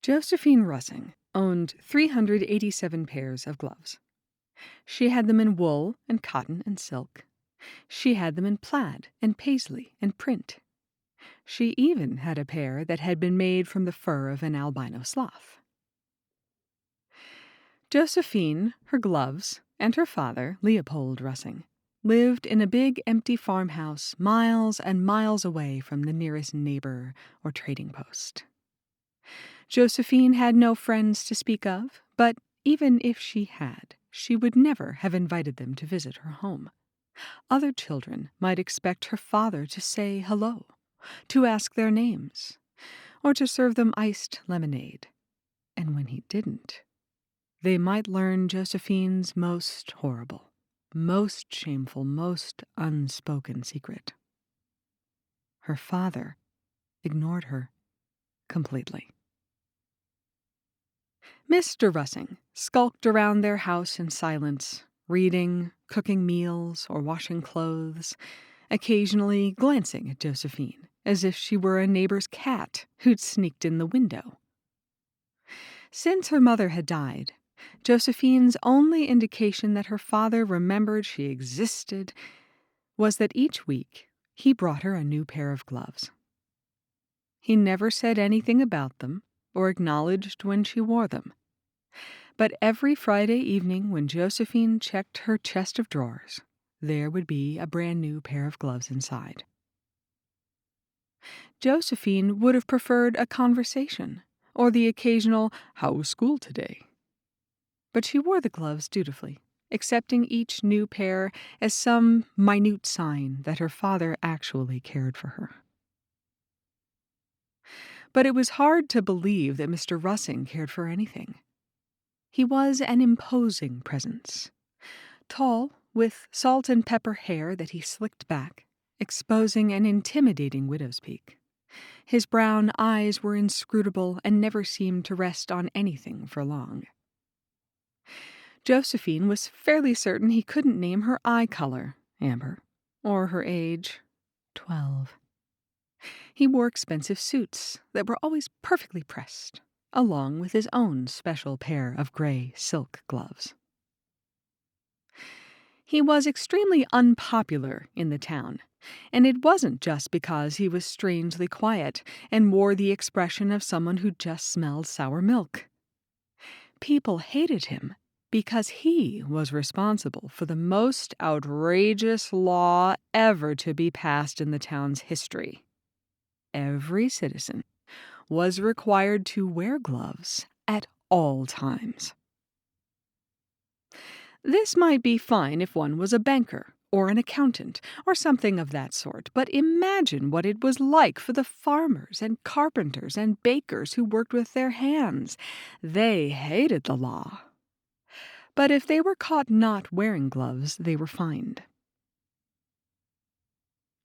Josephine Russing owned 387 pairs of gloves. She had them in wool and cotton and silk. She had them in plaid and paisley and print. She even had a pair that had been made from the fur of an albino sloth. Josephine, her gloves, and her father, Leopold Russing, lived in a big empty farmhouse miles and miles away from the nearest neighbor or trading post. Josephine had no friends to speak of, but even if she had, she would never have invited them to visit her home. Other children might expect her father to say hello, to ask their names, or to serve them iced lemonade. And when he didn't, they might learn Josephine's most horrible, most shameful, most unspoken secret. Her father ignored her completely. Mr. Russing skulked around their house in silence, reading, cooking meals, or washing clothes, occasionally glancing at Josephine as if she were a neighbor's cat who'd sneaked in the window. Since her mother had died, Josephine's only indication that her father remembered she existed was that each week he brought her a new pair of gloves. He never said anything about them or acknowledged when she wore them. But every Friday evening when Josephine checked her chest of drawers, there would be a brand new pair of gloves inside. Josephine would have preferred a conversation or the occasional "How was school today?" But she wore the gloves dutifully, accepting each new pair as some minute sign that her father actually cared for her. But it was hard to believe that Mr. Russing cared for anything. He was an imposing presence, tall, with salt and pepper hair that he slicked back, exposing an intimidating widow's peak. His brown eyes were inscrutable and never seemed to rest on anything for long. Josephine was fairly certain he couldn't name her eye color, amber, or her age, 12. He wore expensive suits that were always perfectly pressed, along with his own special pair of gray silk gloves. He was extremely unpopular in the town, and it wasn't just because he was strangely quiet and wore the expression of someone who just smelled sour milk. People hated him because he was responsible for the most outrageous law ever to be passed in the town's history. Every citizen was required to wear gloves at all times. This might be fine if one was a banker or an accountant or something of that sort, but imagine what it was like for the farmers and carpenters and bakers who worked with their hands. They hated the law. But if they were caught not wearing gloves, they were fined.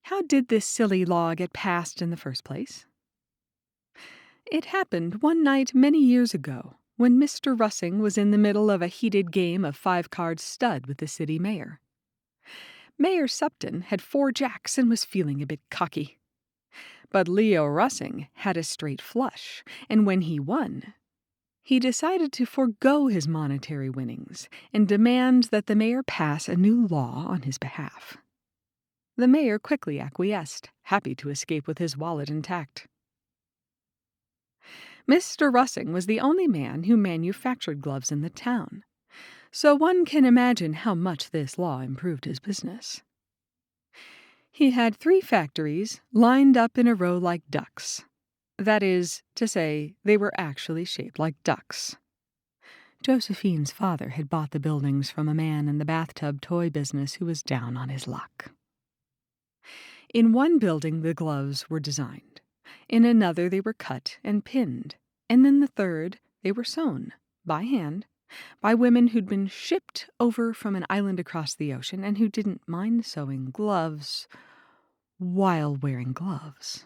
How did this silly law get passed in the first place? It happened one night many years ago when Mr. Russing was in the middle of a heated game of 5-card stud with the city mayor. Mayor Supton had 4 jacks and was feeling a bit cocky. But Leo Russing had a straight flush, and when he won, he decided to forego his monetary winnings and demand that the mayor pass a new law on his behalf. The mayor quickly acquiesced, happy to escape with his wallet intact. Mr. Russing was the only man who manufactured gloves in the town, so one can imagine how much this law improved his business. He had 3 factories lined up in a row like ducks. That is to say, they were actually shaped like ducks. Josephine's father had bought the buildings from a man in the bathtub toy business who was down on his luck. In one building, the gloves were designed. In another, they were cut and pinned. And in the third, they were sewn, by hand, by women who'd been shipped over from an island across the ocean and who didn't mind sewing gloves while wearing gloves.